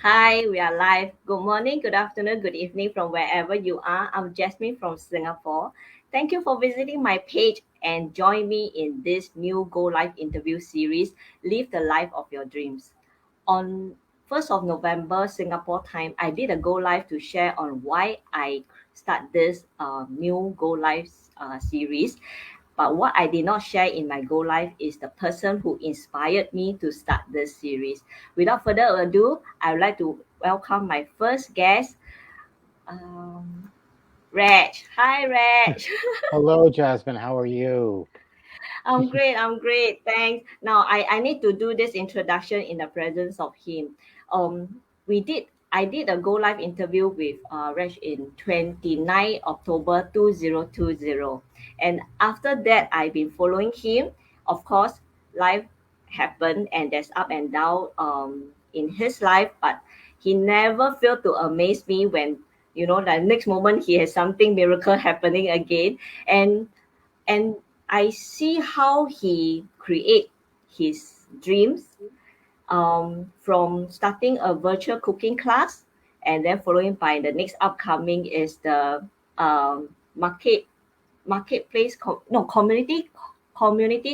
Hi, we are live. Good morning, good afternoon, good evening from wherever you are. I'm Jasmine from Singapore. Thank you for visiting my page and join me in this new Go Live interview series, Live the Life of Your Dreams. On 1st of November, Singapore time, I did a Go Live to share on why I start this new Go Live series. But what I did not share in my Go Live is the person who inspired me to start this series. Without further ado, I would like to welcome my first guest, um, Reg. Hi, Reg. Hello, Jasmine. How are you? I'm great. I'm great. Thanks. Now I need to do this introduction in the presence of him. We did. I did a go live interview with Reg in 29 October 2020, and after that I've been following him. Of course, life happened and there's up and down in his life, but he never failed to amaze me when the next moment he has something miracle happening again, and and I see how he create his dreams from starting a virtual cooking class, and then following by the next upcoming is the marketplace no community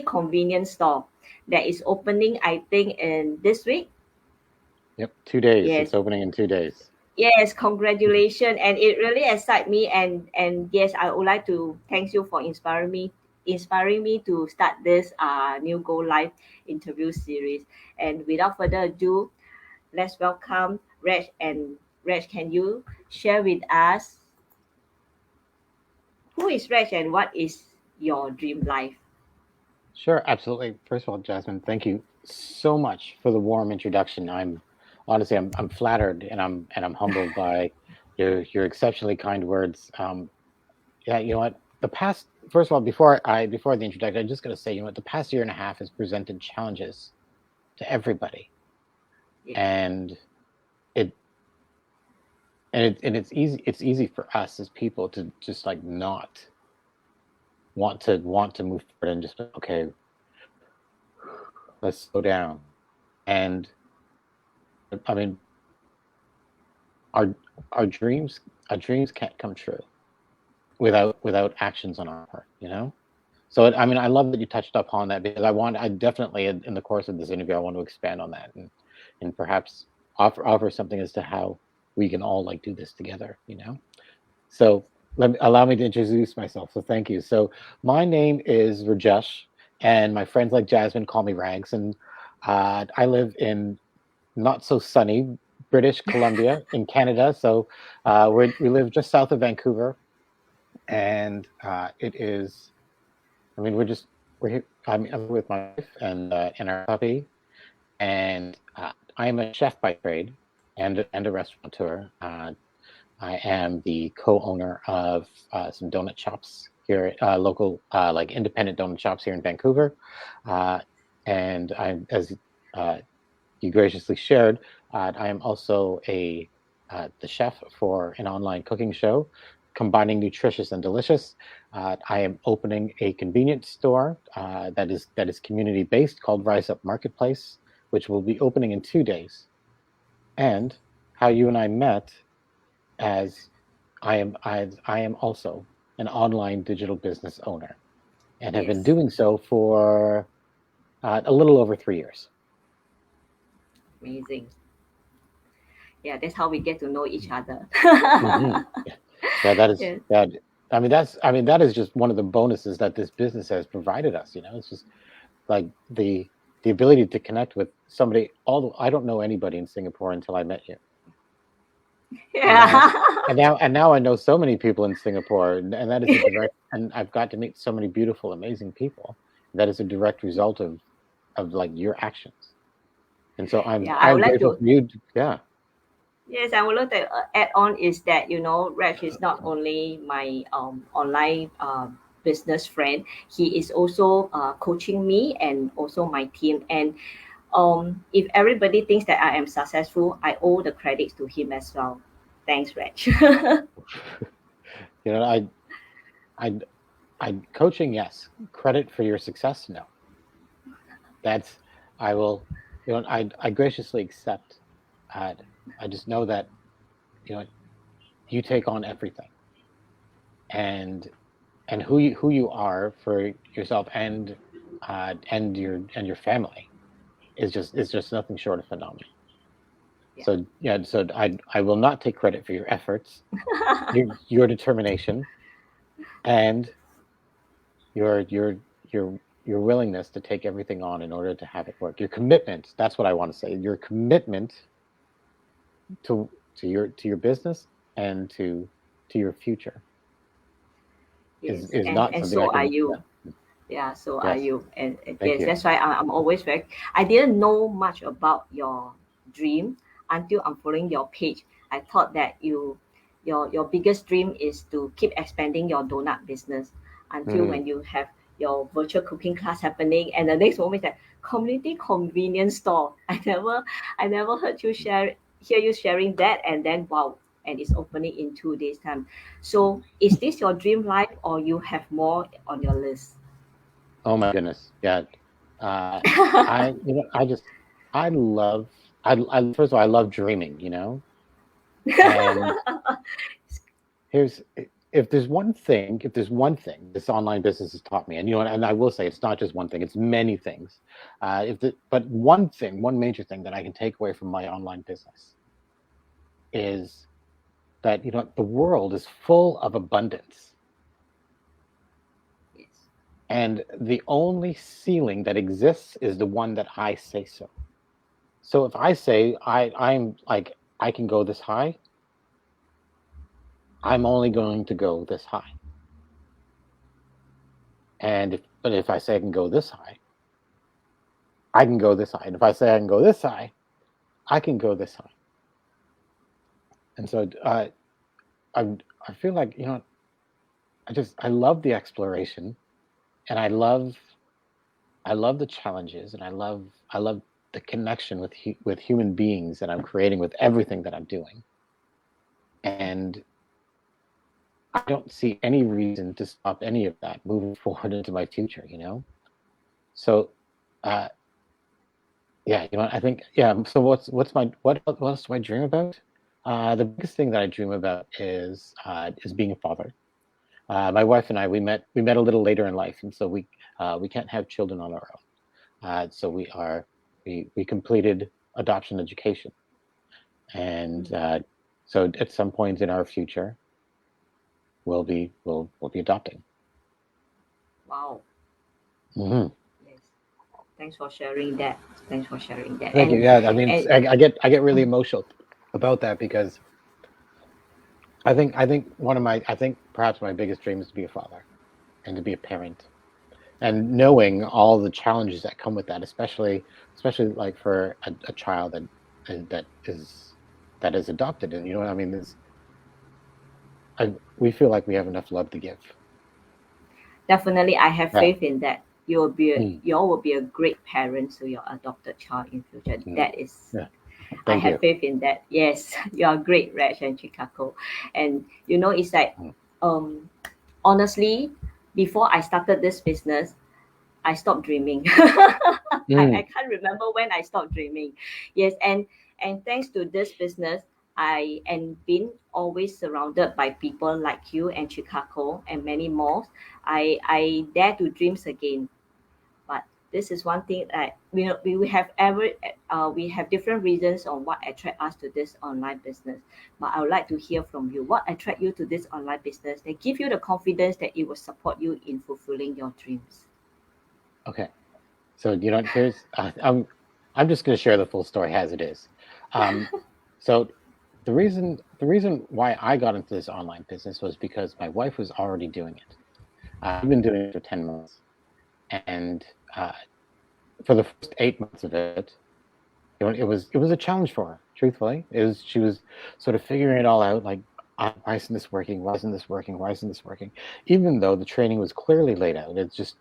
convenience store that is opening, I think, in this week. Yep, 2 days. Yes. It's opening in 2 days. Yes, congratulations, and it really excites me. And yes, I would like to thank you for inspiring me to start this new Go Live interview series. And without further ado, let's welcome Reg. And Reg, can you share with us who is Reg and what is your dream life? Sure, absolutely. First of all, Jasmine, thank you so much for the warm introduction. I'm flattered and I'm humbled by your exceptionally kind words. Yeah, you know what? The past First of all, before the introduction, I'm just gonna say, you know what, the past year and a half has presented challenges to everybody, Yes, and it it's easy for us as people to just like not want to move forward and just okay, let's slow down. And I mean, our our dreams can't come true without actions on our part, you know. So I mean, I love that you touched upon that, because I definitely, in the course of this interview, I want to expand on that, and perhaps offer something as to how we can all like do this together, you know. So allow me to introduce myself. So thank you. So my name is Rajesh, and my friends like Jasmine call me Rags, and I live in not so sunny British Columbia in Canada. So we live just south of Vancouver, and it is. I mean, we're here. I'm with my wife and our puppy, and I am a chef by trade and a restaurateur. I am the co-owner of some donut shops here, local like independent donut shops here in Vancouver, uh, and I'm as uh, you graciously shared. I am also a the chef for an online cooking show, combining nutritious and delicious. I am opening a convenience store that is community based, called Rise Up Marketplace, which will be opening in 2 days. And how you and I met, as I am also an online digital business owner, and have been yes, doing so for a little over 3 years. amazing. Yeah, that's how we get to know each other. Mm-hmm. Yeah, that is Yes. that. I mean, that is just one of the bonuses that this business has provided us. You know, it's just like the ability to connect with somebody. Although I don't know anybody in Singapore until I met you, and now Yeah. and now I know so many people in Singapore, and that is a direct. And I've got to meet so many beautiful, amazing people. That is a direct result of like your actions. And so Yeah, I I'm would like grateful to. for you. Yeah. Yes, I would like to add on is that Raj is not only my online business friend. He is also coaching me and also my team. And if everybody thinks that I am successful, I owe the credits to him as well. Thanks, Raj. You know, I I coaching, yes. Credit for your success, no. That's I will, I graciously accept uh, I just know that you know you take on everything, and who you are for yourself and your family is just nothing short of phenomenal. Yeah. So yeah, so I will not take credit for your efforts, your determination, and your your your your willingness to take everything on in order to have it work. Your commitment, that's what I want to say. Your commitment to to your business and to your future Yes, is not and something I so are can. you. Yeah. Yeah, so are Yes. you. And Thank yes, you. that's why I'm always very. I didn't know much about your dream until I'm following your page. I thought that your biggest dream is to keep expanding your donut business until Mm. when you have your virtual cooking class happening, and the next moment is that community convenience store. I never heard you hear you sharing that, and then wow, and it's opening in 2 days time. So is this your dream life, or you have more on your list? Oh my goodness. Yeah. Uh, I I just I love I first of all I love dreaming. And here's if there's one thing this online business has taught me, and and I will say it's not just one thing, it's many things. But one major thing that I can take away from my online business is that the world is full of abundance, Yes. and the only ceiling that exists is the one that I say so. So if I say I'm like I can go this high, I'm only going to go this high. But if I say I can go this high, I can go this high. And if I say I can go this high, I can go this high. And so I I feel like I love the exploration, and I love the challenges, and I love the connection with human beings that I'm creating with everything that I'm doing. And I don't see any reason to stop any of that moving forward into my future. So uh, yeah, I think yeah. So what else do I dream about? The biggest thing that I dream about is being a father. My wife and I we met a little later in life, and so we can't have children on our own. So we completed adoption education, and Mm. so at some point in our future, we'll be adopting. Wow. Hmm. Yes. Thanks for sharing that. Thanks for sharing that. Thank you. Yeah, I mean, And I get really emotional about that because I think perhaps my biggest dream is to be a father and to be a parent, and knowing all the challenges that come with that, especially like for a child that that is adopted, and what I mean is we feel like we have enough love to give. definitely, I have Yeah. faith in that. Mm, You all will be a great parent to your adopted child in future. mm, That is, yeah. I Thank have you. faith in that. Yes, you are great, Raj and Chicago. And it's like, Mm, um, honestly, before I started this business, I stopped dreaming. I mm, can't remember when I stopped dreaming. Yes, and thanks to this business, I am being always surrounded by people like you and Chicago and many more. I dare to dreams again. But this is one thing that we have we have different reasons on what attract us to this online business. But I would like to hear from you. What attract you to this online business? They give you the confidence that it will support you in fulfilling your dreams. okay. So here's I'm just going to share the full story as it is. Um, so the reason why I got into this online business was because my wife was already doing it. I've been doing it for 10 months, and uh, for the first 8 months of it, it was a challenge for her. Truthfully, it was she was sort of figuring it all out. Like, why isn't this working? Why isn't this working? Why isn't this working? Even though the training was clearly laid out, it's just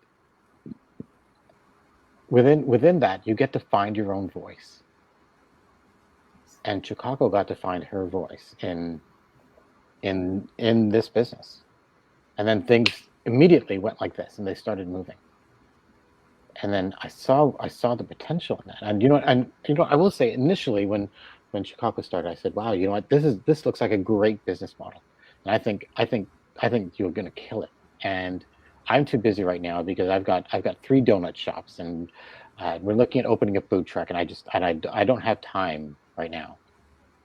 within that you get to find your own voice. And Chicago got to find her voice in this business, and then things immediately went like this, and they started moving. And then I saw the potential in that. And I will say initially, when Chicago started, I said, "Wow, you know what? This looks like a great business model, and I think you're going to kill it." And I'm too busy right now because I've got 3 donut shops, and we're looking at opening a food truck, and I don't have time right now,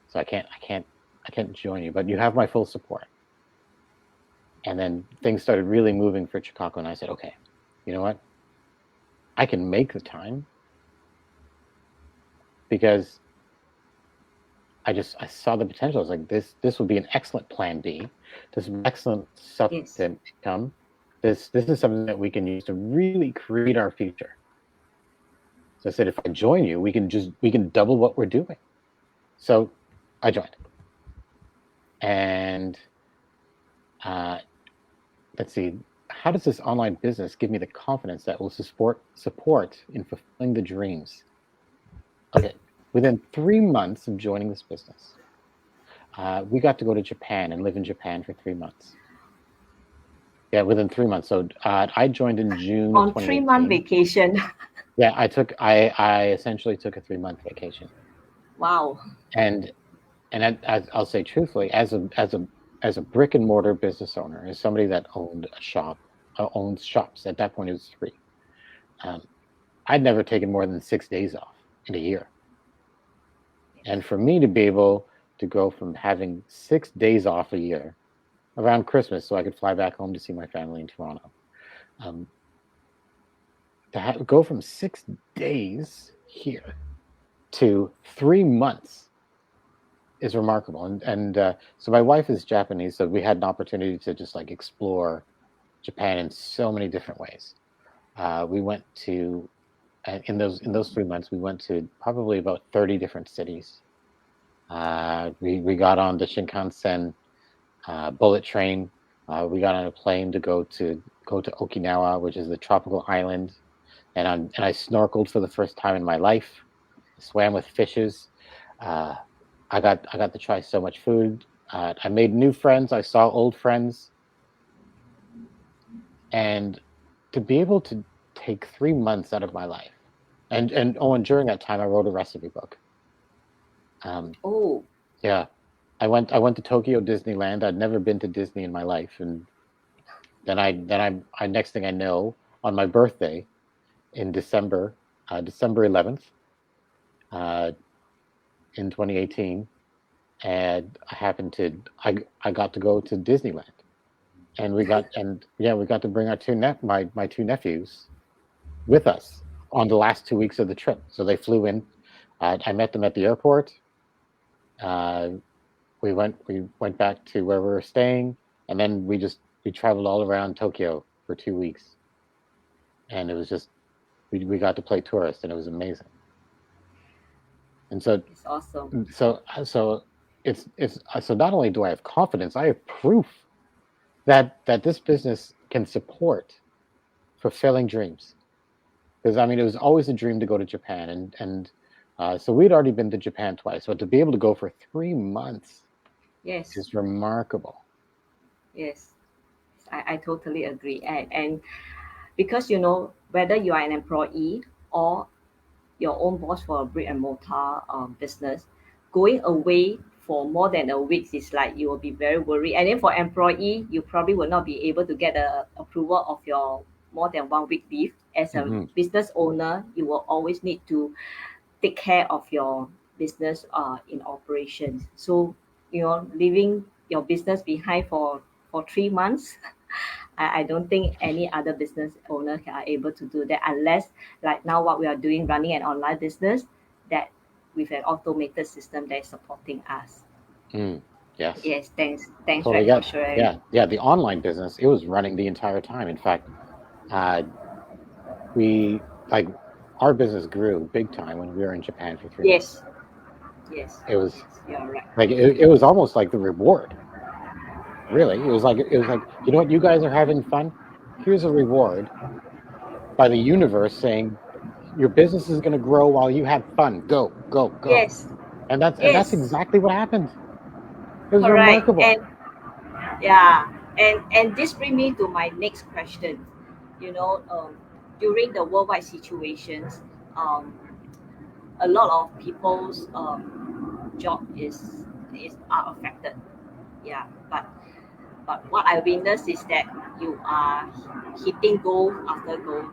so I can't join you, but you have my full support. And then things started really moving for Chicago, and I said, okay, you know what? I can make the time because I saw the potential. I was like, this would be an excellent plan B. This is excellent Yes. supplement income. This is something that we can use to really create our future. So I said, if I join you, we can double what we're doing. So I joined, and uh, let's see, how does this online business give me the confidence that will support in fulfilling the dreams? Okay, within 3 months of joining this business, we got to go to Japan and live in Japan for 3 months. Yeah, within 3 months. So I joined in June of On 3 month 2018. vacation. Yeah, I essentially took a 3 month vacation, Wow. and I'll say truthfully, as a brick and mortar business owner, as somebody that owned a shop, owns shops. At that point, it was 3. Um, I'd never taken more than 6 days off in a year, and for me to be able to go from having 6 days off a year around Christmas, so I could fly back home to see my family in Toronto, um, go from 6 days here to 3 months is remarkable. And so my wife is Japanese, so we had an opportunity to just like explore Japan in so many different ways. We went to in those 3 months, we went to probably about 30 different cities. We got on the Shinkansen bullet train. We got on a plane to go to Okinawa, which is the tropical island, and I snorkeled for the first time in my life. Swam with fishes. Uh, I got to try so much food. I made new friends. I saw old friends, and to be able to take 3 months out of my life, and during that time, I wrote a recipe book. Um, Oh, yeah, I went to Tokyo Disneyland. I'd never been to Disney in my life, and then I next thing I know, on my birthday in December 11th, uh, in 2018, and I got to go to Disneyland, and we got to bring our my 2 nephews with us on the last 2 weeks of the trip. So they flew in. I met them at the airport. Uh, we went back to where we were staying, and then we traveled all around Tokyo for 2 weeks, and it was just we got to play tourist, and it was amazing. And so it's awesome. so it's so not only do I have confidence, I have proof that this business can support fulfilling dreams. Because I mean, it was always a dream to go to Japan, and so we'd already been to Japan twice. So to be able to go for 3 months Yes. is remarkable. Yes. I totally agree. And because whether you are an employee or your own boss for a brick and mortar business, going away for more than a week is like you will be very worried. And then for employee, you probably will not be able to get the approval of your more than 1 week leave. As a Hmm. business owner, you will always need to take care of your business in operations. So leaving your business behind for 3 months. I don't think any other business owner are able to do that unless like now what we are doing, running an online business that with an automated system that is supporting us. Mm, yes, Yes, thanks totally Red for get. sharing. Yeah. The online business, it was running the entire time. In fact, uh, we like our business grew big time when we were in Japan for 3 months. Yes, yes, It was yes, you're right. like it was almost like the reward. Really, it was like, you know what, you guys are having fun. Here's a reward by the universe saying your business is going to grow while you have fun. Go, go, go. Yes, And that's yes, exactly what happened. It was correct. remarkable. And yeah, and this brings me to my next question. You know, during the worldwide situations, um, a lot of people's job is are affected. Yeah, but what I witnessed is that you are hitting goal after goal,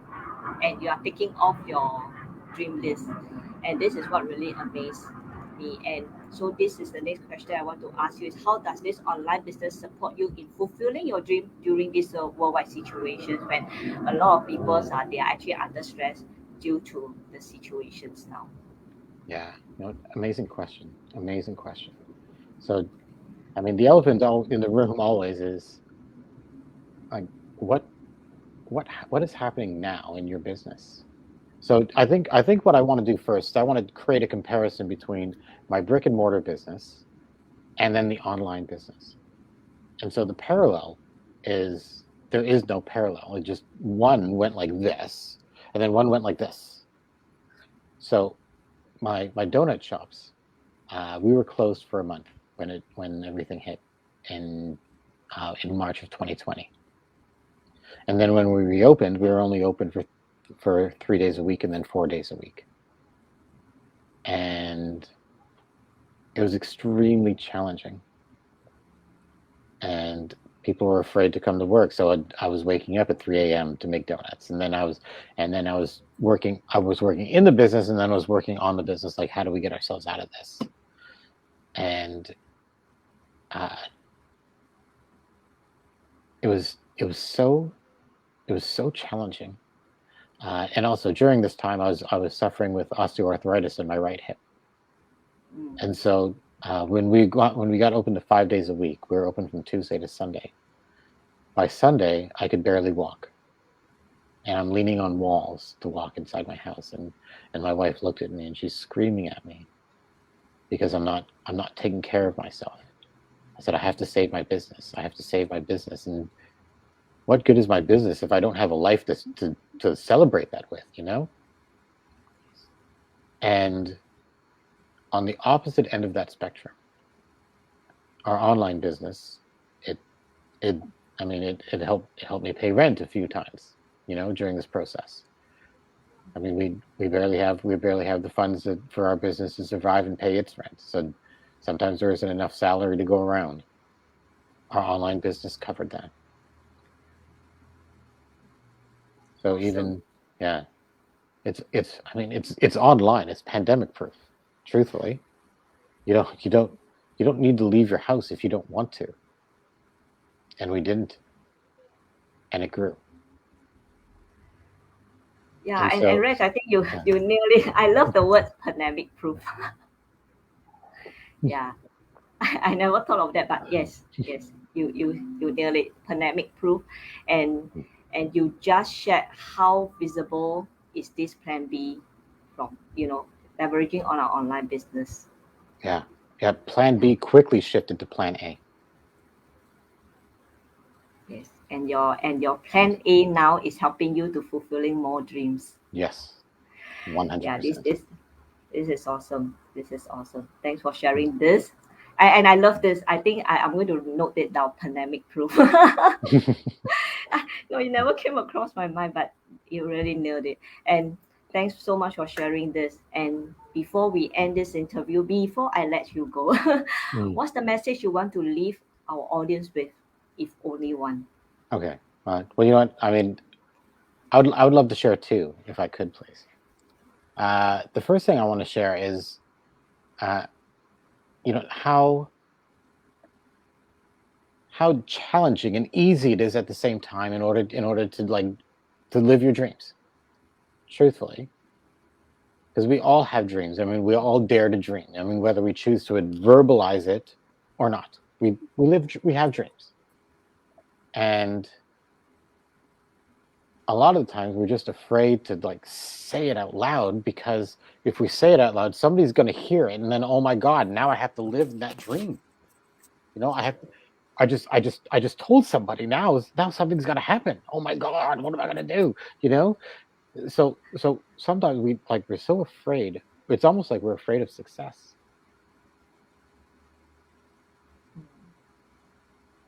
and you are ticking off your dream list, and this is what really amazed me. And so this is the next question I want to ask you: is how does this online business support you in fulfilling your dream during this worldwide situations when a lot of people are they are actually under stress due to the situations now? Yeah, amazing question. Amazing question. So, I mean, the elephant in the room always is like, what what is happening now in your business? So I think what I want to do first, I want to create a comparison between my brick and mortar business and then the online business. And so the parallel is there is no parallel. It just one went like this, and then one went like this. So my donut shops, we were closed for a month when everything hit in March of 2020. And then when we reopened, we were only open for 3 days a week and then 4 days a week. And it was extremely challenging. And people were afraid to come to work. So I was waking up at 3 a.m. to make donuts. And then I was working in the business, and then I was working on the business. Like, how do we get ourselves out of this? And uh, it was so challenging. And also during this time, I was suffering with osteoarthritis in my right hip. Mm. And so when we got open to 5 days a week, we were open from Tuesday to Sunday. By Sunday, I could barely walk, and I'm leaning on walls to walk inside my house. And my wife looked at me, and she's screaming at me because I'm not taking care of myself. I said, I have to save my business. I have to save my business. And what good is my business if I don't have a life to celebrate that with, you know? And on the opposite end of that spectrum, our online business, it it I mean it helped me pay rent a few times, during this process. I mean, we barely have the funds for our business to survive and pay its rent. So sometimes there isn't enough salary to go around. Our online business covered that. So Awesome. even, yeah, it's online. It's pandemic proof. Truthfully, you don't need to leave your house if you don't want to, and we didn't, and it grew. Yeah, And and so, Rex, I think you yeah, you nearly I love the word pandemic proof. Yeah. I never thought of that, but yes, yes, you nailed it. Pandemic proof, and you just shared how visible is this plan B from leveraging on our online business. yeah, yeah. Plan B quickly shifted to Plan A. Yes, and your plan A now is helping you to fulfilling more dreams. Yes, one hundred Yeah, this percent. this this is awesome. This is awesome. Thanks for sharing this. And I love this. I think I'm going to note it down. Pandemic proof. No, it never came across my mind, but you really nailed it. And thanks so much for sharing this. And before we end this interview, before I let you go, Mm. what's the message you want to leave our audience with, if only one? Okay. Well, you know what? I mean, I would love to share two, if I could, please. The first thing I want to share is, uh, how challenging and easy it is at the same time in order to to live your dreams. Truthfully, because we all have dreams. I mean, we all dare to dream. I mean, whether we choose to verbalize it or not, we have dreams, and a lot of the times we're just afraid to say it out loud, because if we say it out loud, somebody's going to hear it, and then, oh my god, now I have to live that dream. I have to, I just told somebody, now something's going to happen. Oh my god, what am I going to do? you know so sometimes we're so afraid. It's almost like we're afraid of success.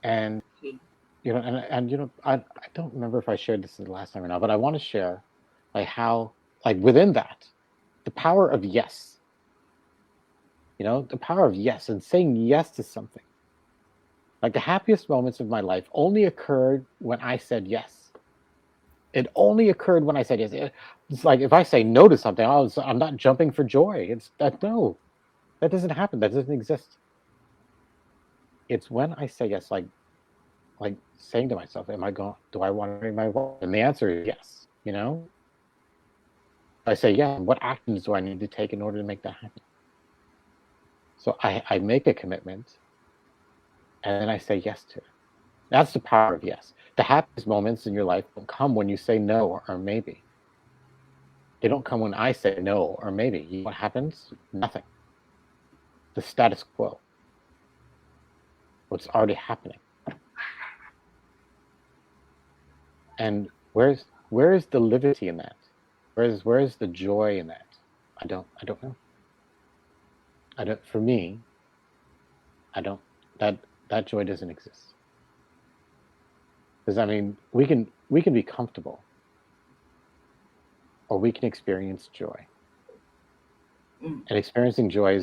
And Okay. I don't remember if I shared this the last time or not, but I want to share how, within that, the power of yes. You know, the power of yes and saying yes to something. Like the happiest moments of my life only occurred when I said yes. It only occurred when I said yes. It's like if I say no to something, I'm not jumping for joy. It's that no, that doesn't happen. That doesn't exist. It's when I say yes, like saying to myself, "Am I going? Do I want to marry my wife?" And the answer is yes. You know, I say yes. What actions do I need to take in order to make that happen? So I make a commitment, and then I say yes to it. That's the power of yes. The happiest moments in your life don't come when you say no or maybe. They don't come when I say no or maybe. You know what happens? Nothing. The status quo. What's already happening. And where's the liberty in that? Where's the joy in that? I don't know. I don't for me, I don't that joy doesn't exist. Because I mean, we can be comfortable or we can experience joy. Mm. And experiencing joy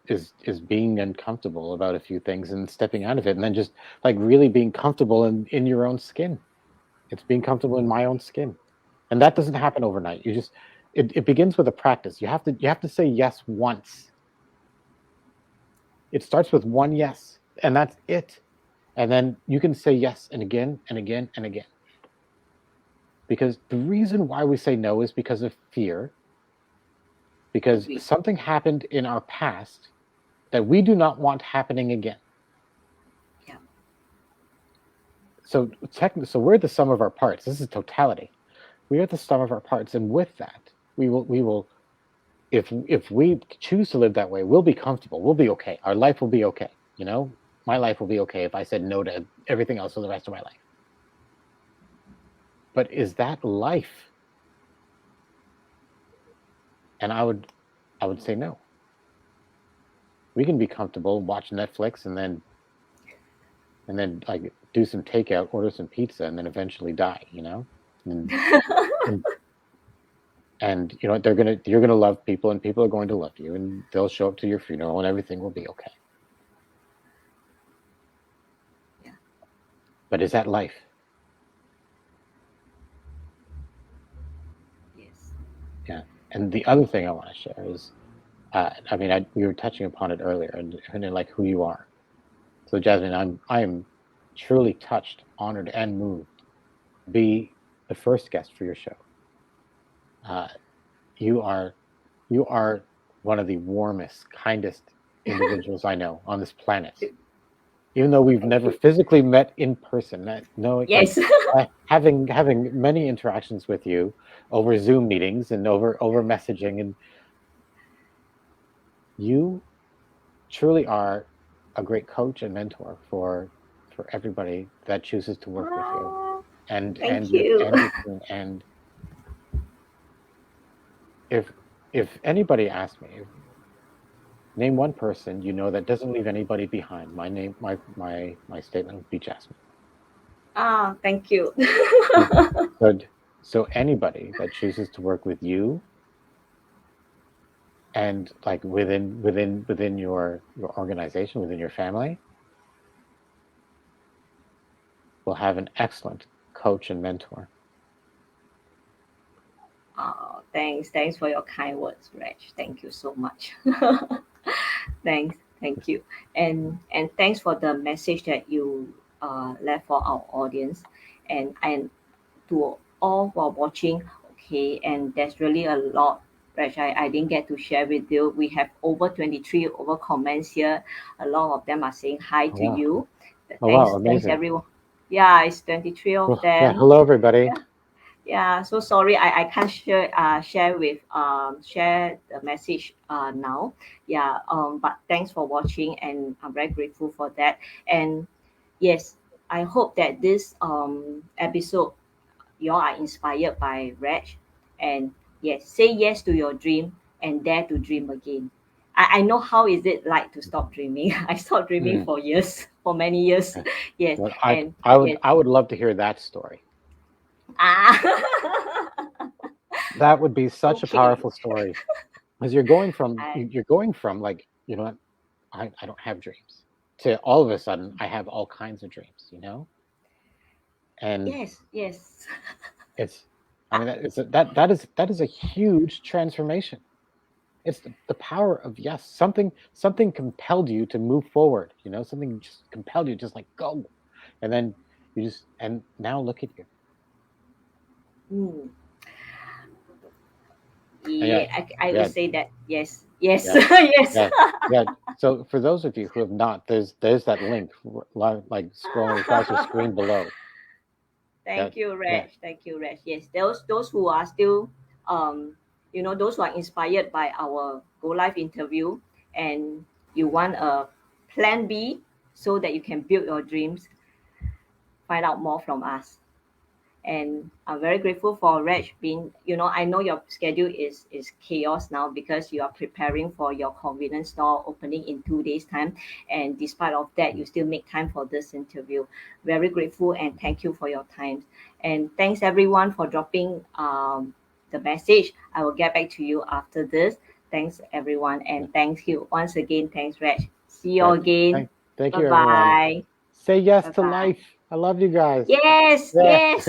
is being uncomfortable about a few things and stepping out of it and then just like really being comfortable in your own skin. It's being comfortable in my own skin. And that doesn't happen overnight. It begins with a practice. You have to say yes once. It starts with one yes, and that's it. And then you can say yes and again and again and again. Because the reason why we say no is because of fear, because Agree. something happened in our past that we do not want happening again. Yeah. So we're the sum of our parts. This is totality. We are the sum of our parts, and with that, we will if we choose to live that way, we'll be comfortable. We'll be okay. Our life will be okay. You know, my life will be okay if I said no to everything else for the rest of my life. But is that life? And I would say no. We can be comfortable, watch Netflix, and then like do some takeout, order some pizza, and then eventually die. You know, and and, and you know you're gonna love people, and people are going to love you, and they'll show up to your funeral, and everything will be okay. Yeah. But is that life? Yes. Yeah. And the other thing I want to share is, I mean, we were touching upon it earlier, and like who you are. So, Jasmine, I am truly touched, honored, and moved to be the first guest for your show. Uh, you are you are one of the warmest, kindest individuals I know on this planet. Even though we've Thank never you. physically met in person, knowing like Yes. having many interactions with you over Zoom meetings and over messaging, and you truly are a great coach and mentor for everybody that chooses to work with you Oh, and thank your you. and your team. And if if anybody asks me, name one person you know that doesn't leave anybody behind, my statement would be Jasmine. Ah, thank you. So so so anybody that chooses to work with you and like within your organization, within your family, will have an excellent coach and mentor. Oh, thanks. Thanks for your kind words, Reg. Thank you so much. Thanks. Thank you. And thanks for the message that you left for our audience. And to all who are watching, okay, and there's really a lot, Reg, I didn't get to share with you. We have over 23 over comments here. A lot of them are saying hi Oh to wow. you. Oh wow, Thanks amazing. everyone. Yeah, it's 23 of Well, yeah, them. hello everybody. Yeah. Yeah, so sorry, I can't share the message now. Yeah, but thanks for watching, and I'm very grateful for that. And yes, I hope that this episode you all are inspired by Reg, and yes, say yes to your dream and dare to dream again. I know how is it like to stop dreaming. I stopped dreaming Mm, for years, for many years. yeah. Yes, Well, and yes, I would love to hear that story. ah, That would be such a okay. powerful story because you're going from I like you know what, I don't have dreams, to all of a sudden I have all kinds of dreams, you know? And Yes, yes. it's, I mean, that is a huge transformation. It's the power of yes, something compelled you to move forward, you know, something just compelled you, just like go. And then you just, and now look at you. Mm. And yeah, Yeah, I would yeah, say that. Yes, yes, yeah, yes. yeah, yeah. So for those of you who have not, there's that link like scrolling across your screen below. Yeah, Thank you, yeah, Reg. Thank you, Reg. Yes, those who are still, those who are inspired by our Go Live interview, and you want a plan B so that you can build your dreams, find out more from us. And I'm very grateful for Reg being, I know your schedule is chaos now because you are preparing for your convenience store opening in 2 days time, and despite of that you still make time for this interview. Very grateful and thank you for your time, and thanks everyone for dropping the message. I will get back to you after this. Thanks everyone, yeah, and thank you once again. Thanks, Reg. See you yeah. again. Thank Bye you, everyone. bye. Say yes Bye to bye. life. I love you guys. Yes, Yeah. yes.